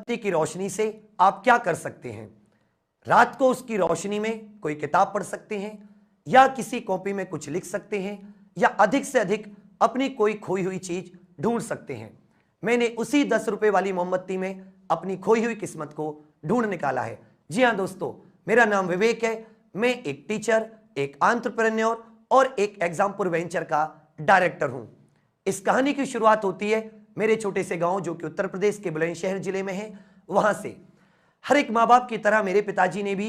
मोमबत्ती की रोशनी से आप क्या कर सकते हैं। रात को उसकी रोशनी में कोई किताब पढ़ सकते हैं, या किसी कॉपी में कुछ लिख सकते हैं, या अधिक से अधिक अपनी कोई खोई हुई चीज ढूंढ सकते हैं। मैंने उसी 10 रुपए वाली मोमबत्ती में अपनी खोई हुई किस्मत को ढूंढ निकाला है। जी हाँ दोस्तों, मेरा नाम विवेक है। मैं एक टीचर, एक एंटरप्रेन्योर और एक एग्जाम्पल वेंचर का डायरेक्टर हूं। इस कहानी की शुरुआत होती है मेरे छोटे से गांव, जो कि उत्तर प्रदेश के बुलंदशहर जिले में है, वहां से। हर एक माँ बाप की तरह मेरे पिताजी ने भी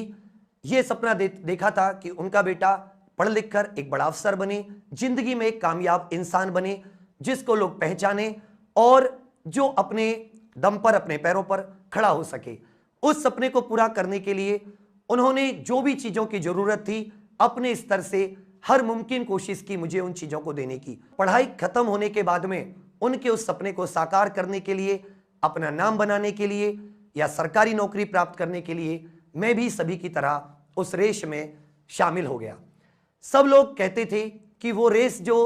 यह सपना देखा था कि उनका बेटा पढ़ लिख कर एक बड़ा अफसर बने, जिंदगी में एक कामयाब इंसान बने, जिसको लोग पहचाने और जो अपने दम पर, अपने पैरों पर खड़ा हो सके। उस सपने को पूरा करने के लिए उन्होंने जो भी चीजों की जरूरत थी, अपने स्तर से हर मुमकिन कोशिश की मुझे उन चीजों को देने की। पढ़ाई खत्म होने के बाद में उनके उस सपने को साकार करने के लिए, अपना नाम बनाने के लिए या सरकारी नौकरी प्राप्त करने के लिए मैं भी सभी की तरह उस रेस में शामिल हो गया। सब लोग कहते थे कि वो रेस जो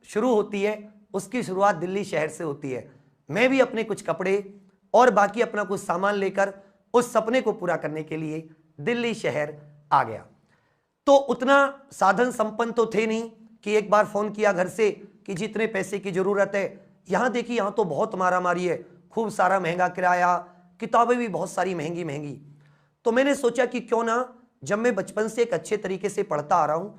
शुरू होती है उसकी शुरुआत दिल्ली शहर से होती है। मैं भी अपने कुछ कपड़े और बाकी अपना कुछ सामान लेकर उस सपने को पूरा करने के लिए दिल्ली शहर आ गया। तो उतना साधन संपन्न तो थे नहीं कि एक बार फोन किया घर से कि जितने पैसे की जरूरत है, यहां देखिए यहां तो बहुत मारामारी है, खूब सारा महंगा किराया, किताबें भी बहुत सारी महंगी महंगी। तो मैंने सोचा कि क्यों ना, जब मैं बचपन से एक अच्छे तरीके से पढ़ता आ रहा हूं,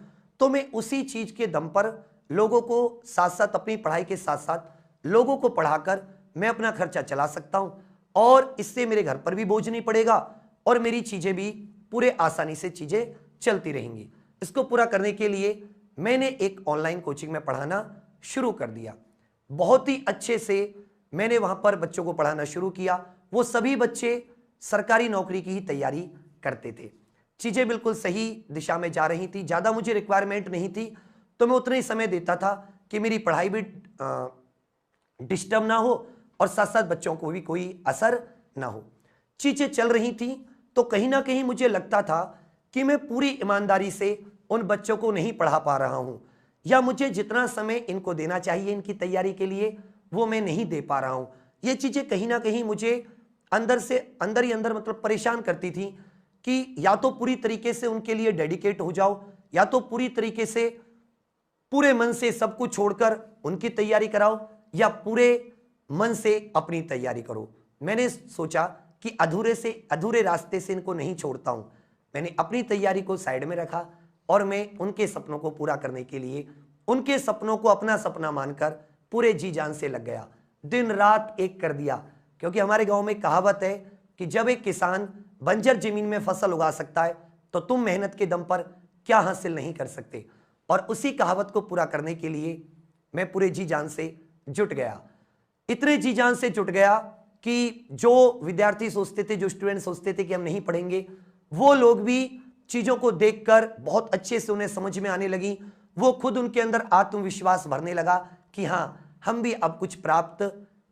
तो मैं उसी चीज के दम पर लोगों को साथ साथ, अपनी पढ़ाई के साथ साथ लोगों को पढ़ाकर मैं अपना खर्चा चला सकता हूं, और इससे मेरे घर पर भी बोझ नहीं पड़ेगा और मेरी चीजें भी पूरे आसानी से चीजें चलती रहेंगी। इसको पूरा करने के लिए मैंने एक ऑनलाइन कोचिंग में पढ़ाना शुरू कर दिया। बहुत ही अच्छे से मैंने वहां पर बच्चों को पढ़ाना शुरू किया। वो सभी बच्चे सरकारी नौकरी की ही तैयारी करते थे। चीजें बिल्कुल सही दिशा में जा रही थी, ज्यादा मुझे रिक्वायरमेंट नहीं थी, तो मैं उतना ही समय देता था कि मेरी पढ़ाई भी डिस्टर्ब ना हो और साथ साथ बच्चों को भी कोई असर ना हो। चीजें चल रही थी, तो कहीं ना कहीं मुझे लगता था कि मैं पूरी ईमानदारी से उन बच्चों को नहीं पढ़ा पा रहा हूं, या मुझे जितना समय इनको देना चाहिए इनकी तैयारी के लिए वो मैं नहीं दे पा रहा हूं। ये चीजें कहीं ना कहीं मुझे अंदर से अंदर ही अंदर मतलब परेशान करती थी कि या तो पूरी तरीके से उनके लिए डेडिकेट हो जाओ, या तो पूरी तरीके से पूरे मन से सब कुछ छोड़कर उनकी तैयारी कराओ, या पूरे मन से अपनी तैयारी करो। मैंने सोचा कि अधूरे रास्ते से इनको नहीं छोड़ता हूं। मैंने अपनी तैयारी को साइड में रखा और मैं उनके सपनों को पूरा करने के लिए, उनके सपनों को अपना सपना मानकर पूरे जी जान से लग गया। दिन रात एक कर दिया, क्योंकि हमारे गांव में कहावत है कि जब एक किसान बंजर जमीन में फसल उगा सकता है, तो तुम मेहनत के दम पर क्या हासिल नहीं कर सकते। और उसी कहावत को पूरा करने के लिए मैं पूरे जी जान से जुट गया। इतने जी जान से जुट गया कि जो विद्यार्थी सोचते थे, जो स्टूडेंट सोचते थे कि हम नहीं पढ़ेंगे, वो लोग भी चीजों को देखकर बहुत अच्छे से उन्हें समझ में आने लगी। वो खुद, उनके अंदर आत्मविश्वास भरने लगा कि हां, हम भी अब कुछ प्राप्त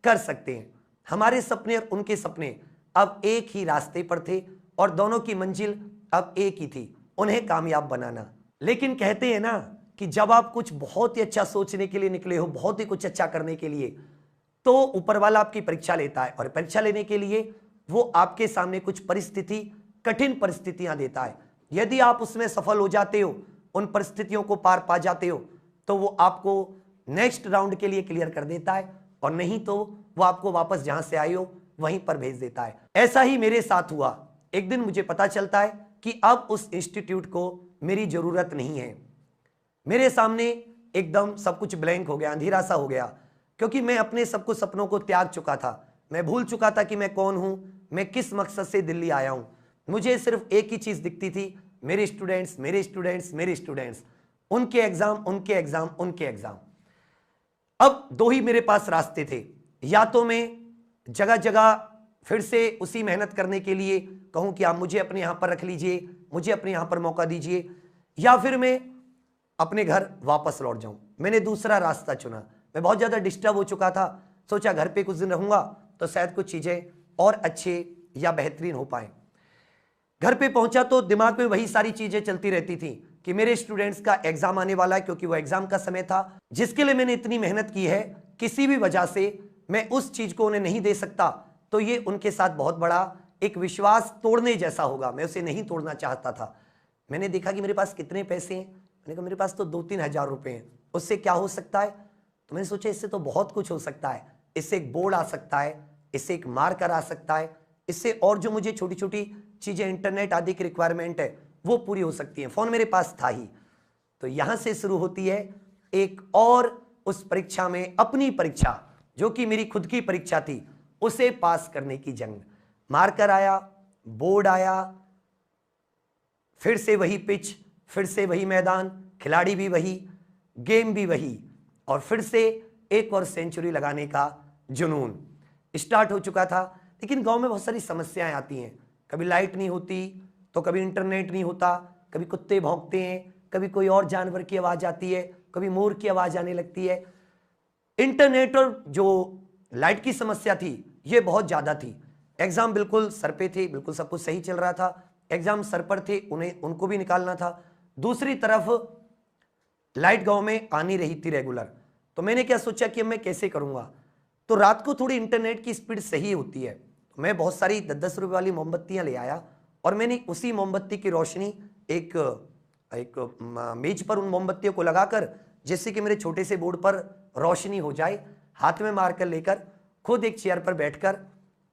कर सकते हैं। हमारे सपने और उनके सपने अब एक ही रास्ते पर थे और दोनों की मंजिल अब एक ही थी, उन्हें कामयाब बनाना। लेकिन कहते हैं ना कि जब आप कुछ बहुत ही अच्छा सोचने के लिए निकले हो, बहुत ही कुछ अच्छा करने के लिए, तो ऊपर वाला आपकी परीक्षा लेता है, और परीक्षा लेने के लिए वो आपके सामने कुछ परिस्थिति, कठिन परिस्थितियां देता है। यदि आप उसमें सफल हो जाते हो, उन परिस्थितियों को पार पा जाते हो, तो वो आपको नेक्स्ट राउंड के लिए क्लियर कर देता है, और नहीं तो वो आपको वापस जहां से आए हो वहीं पर भेज देता है। ऐसा ही मेरे साथ हुआ। एक दिन मुझे पता चलता है कि अब उस इंस्टीट्यूट को मेरी जरूरत नहीं है। मेरे सामने एकदम सब कुछ ब्लैंक हो गया, अंधेरा सा हो गया, क्योंकि मैं अपने सब कुछ सपनों को त्याग चुका था। मैं भूल चुका था कि मैं कौन हूं, मैं किस मकसद से दिल्ली आया हूं। मुझे सिर्फ एक ही चीज दिखती थी, मेरे स्टूडेंट्स, मेरे स्टूडेंट्स, मेरे स्टूडेंट्स, उनके एग्जाम, उनके एग्जाम, उनके एग्जाम। अब दो ही मेरे पास रास्ते थे, या तो मैं जगह जगह फिर से उसी मेहनत करने के लिए कहूं कि आप मुझे अपने यहां पर रख लीजिए, मुझे अपने यहां पर मौका दीजिए, या फिर मैं अपने घर वापस लौट जाऊं। मैंने दूसरा रास्ता चुना। मैं बहुत ज्यादा डिस्टर्ब हो चुका था, सोचा घर पे कुछ दिन रहूंगा तो शायद कुछ चीजें और अच्छे या बेहतरीन हो पाए। घर पे पहुंचा तो दिमाग में वही सारी चीजें चलती रहती थी कि मेरे स्टूडेंट्स का एग्जाम आने वाला है, क्योंकि वो एग्जाम का समय था जिसके लिए मैंने इतनी मेहनत की है। किसी भी वजह से मैं उस चीज को उन्हें नहीं दे सकता तो ये उनके साथ बहुत बड़ा एक विश्वास तोड़ने जैसा होगा। मैं उसे नहीं तोड़ना चाहता था। मैंने देखा कि मेरे पास कितने पैसे हैं, मैंने कहा मेरे पास तो 2-3 हज़ार रुपए हैं, उससे क्या हो सकता है। तो मैंने सोचा इससे तो बहुत कुछ हो सकता है, इससे एक बोर्ड आ सकता है, इससे एक मार्कर आ सकता है, इससे और जो मुझे छोटी छोटी चीजें इंटरनेट आदि की रिक्वायरमेंट है वो पूरी हो सकती है। फोन मेरे पास था ही। तो यहां से शुरू होती है एक और उस परीक्षा में, अपनी परीक्षा जो कि मेरी खुद की परीक्षा थी, उसे पास करने की जंग। मार्कर आया, बोर्ड आया, फिर से वही पिच, फिर से वही मैदान, खिलाड़ी भी वही, गेम भी वही, और फिर से एक और सेंचुरी लगाने का जुनून स्टार्ट हो चुका था। लेकिन गांव में बहुत सारी समस्याएं आती हैं। कभी लाइट नहीं होती, तो कभी इंटरनेट नहीं होता, कभी कुत्ते भौंकते हैं, कभी कोई और जानवर की आवाज आती है, कभी मोर की आवाज आने लगती है। इंटरनेट और जो लाइट की समस्या थी ये बहुत ज्यादा थी। एग्जाम बिल्कुल सर पे थे, बिल्कुल सब कुछ सही चल रहा था, एग्जाम सर पर थे, उनको भी निकालना था। दूसरी तरफ लाइट गांव में आनी रही थी रेगुलर। तो मैंने क्या सोचा कि अब मैं कैसे करूंगा। तो रात को थोड़ी इंटरनेट की स्पीड सही होती है, तो मैं बहुत सारी 10-10 रुपए वाली मोमबत्तियां ले आया और मैंने उसी मोमबत्ती की रोशनी एक मेज पर उन मोमबत्तियों को लगाकर, जिससे कि मेरे छोटे से बोर्ड पर रोशनी हो जाए, हाथ में मारकर लेकर खुद एक चेयर पर बैठकर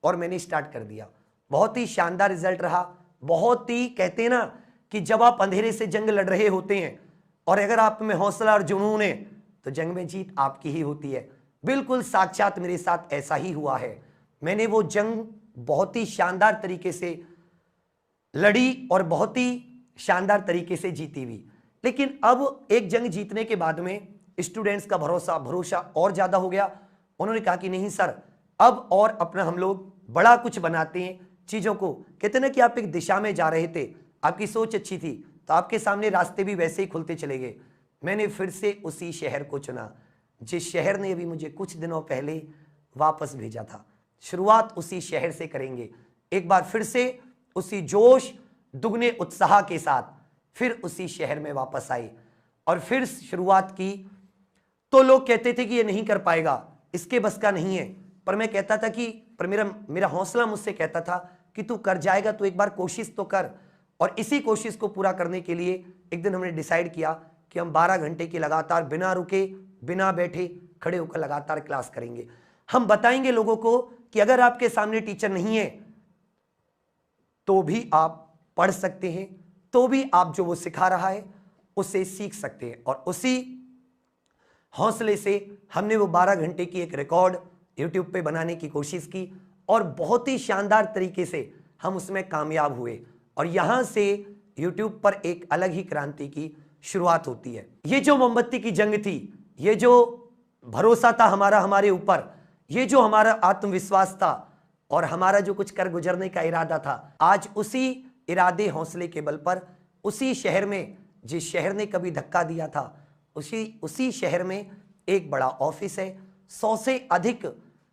और मैंने स्टार्ट कर दिया। बहुत ही शानदार रिजल्ट रहा। बहुत ही, कहते हैं ना कि जब आप अंधेरे से जंग लड़ रहे होते हैं और अगर आप में हौसला और जुनून है तो जंग में जीत आपकी ही होती है। बिल्कुल साक्षात मेरे साथ ऐसा ही हुआ है। मैंने वो जंग बहुत ही शानदार तरीके से लड़ी और बहुत ही शानदार तरीके से जीती भी। लेकिन अब एक जंग जीतने के बाद में स्टूडेंट्स का भरोसा और ज्यादा हो गया। उन्होंने कहा कि नहीं सर, अब और अपना हम लोग बड़ा कुछ बनाते हैं चीजों को। कहते ना कि आप एक दिशा में जा रहे थे, आपकी सोच अच्छी थी, तो आपके सामने रास्ते भी वैसे ही खुलते चले गए। मैंने फिर से उसी शहर को चुना जिस शहर ने अभी मुझे कुछ दिनों पहले वापस भेजा था। शुरुआत उसी शहर से करेंगे। एक बार फिर से उसी जोश, दुगने उत्साह के साथ फिर उसी शहर में वापस आई और फिर शुरुआत की। तो लोग कहते थे कि ये नहीं कर पाएगा, इसके बस का नहीं है, पर मैं कहता था कि मेरा हौसला मुझसे कहता था कि तू कर जाएगा, तो एक बार कोशिश तो कर। और इसी कोशिश को पूरा करने के लिए एक दिन हमने डिसाइड किया कि हम 12 घंटे की लगातार बिना रुके, बिना बैठे, खड़े होकर लगातार क्लास करेंगे। हम बताएंगे लोगों को कि अगर आपके सामने टीचर नहीं है तो भी आप पढ़ सकते हैं, तो भी आप जो वो सिखा रहा है उससे सीख सकते हैं। और उसी हौसले से हमने वो 12 घंटे की एक रिकॉर्ड YouTube पे बनाने की कोशिश की और बहुत ही शानदार तरीके से हम उसमें कामयाब हुए। और यहां से YouTube पर एक अलग ही क्रांति की शुरुआत होती है। ये जो मोमबत्ती की जंग थी, ये जो भरोसा था हमारा हमारे ऊपर, ये जो हमारा आत्मविश्वास था और हमारा जो कुछ कर गुजरने का इरादा था, आज उसी इरादे, हौसले के बल पर उसी शहर में, जिस शहर ने कभी धक्का दिया था, उसी शहर में एक बड़ा ऑफिस है, 100 से अधिक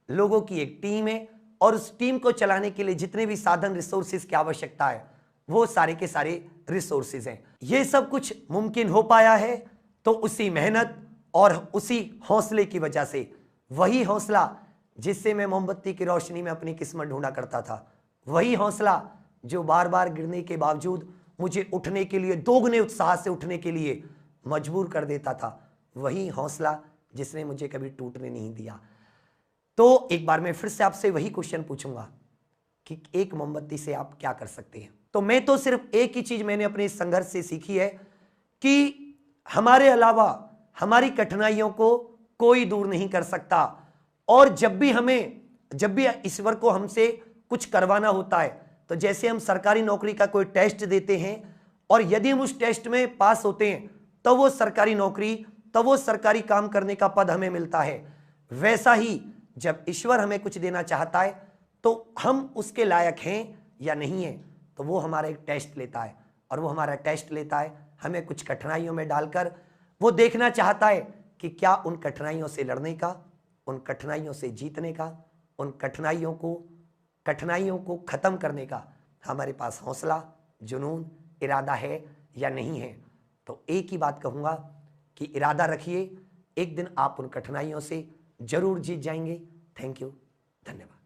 लोगों की एक टीम है और उस टीम को चलाने के लिए जितने भी साधन, रिसोर्सेज की आवश्यकता है, वो सारे के सारे रिसोर्सेज हैं। ये सब कुछ मुमकिन हो पाया है तो उसी मेहनत और उसी हौसले की वजह से। वही हौसला जिससे मैं मोमबत्ती की रोशनी में अपनी किस्मत ढूंढा करता था, वही हौसला जो बार बार गिरने के बावजूद मुझे उठने के लिए, दोगुने उत्साह से उठने के लिए मजबूर कर देता था, वही हौसला जिसने मुझे कभी टूटने नहीं दिया। तो एक बार मैं फिर से आपसे वही क्वेश्चन पूछूंगा कि एक मोमबत्ती से आप क्या कर सकते हैं। तो मैं तो सिर्फ एक ही चीज मैंने अपने संघर्ष से सीखी है कि हमारे अलावा हमारी कठिनाइयों को कोई दूर नहीं कर सकता। और जब भी ईश्वर को हमसे कुछ करवाना होता है, तो जैसे हम सरकारी नौकरी का कोई टेस्ट देते हैं और यदि हम उस टेस्ट में पास होते हैं तो वो सरकारी नौकरी, तो वो सरकारी काम करने का पद हमें मिलता है। वैसा ही जब ईश्वर हमें कुछ देना चाहता है तो हम उसके लायक हैं या नहीं हैं, तो वो हमारा एक टेस्ट लेता है। और वो हमारा टेस्ट लेता है हमें कुछ कठिनाइयों में डालकर। वो देखना चाहता है कि क्या उन कठिनाइयों से लड़ने का, उन कठिनाइयों से जीतने का, उन कठिनाइयों को खत्म करने का हमारे पास हौसला, जुनून, इरादा है या नहीं है। तो एक ही बात कहूंगा कि इरादा रखिए, एक दिन आप उन कठिनाइयों से जरूर जीत जाएंगे। थैंक यू, धन्यवाद।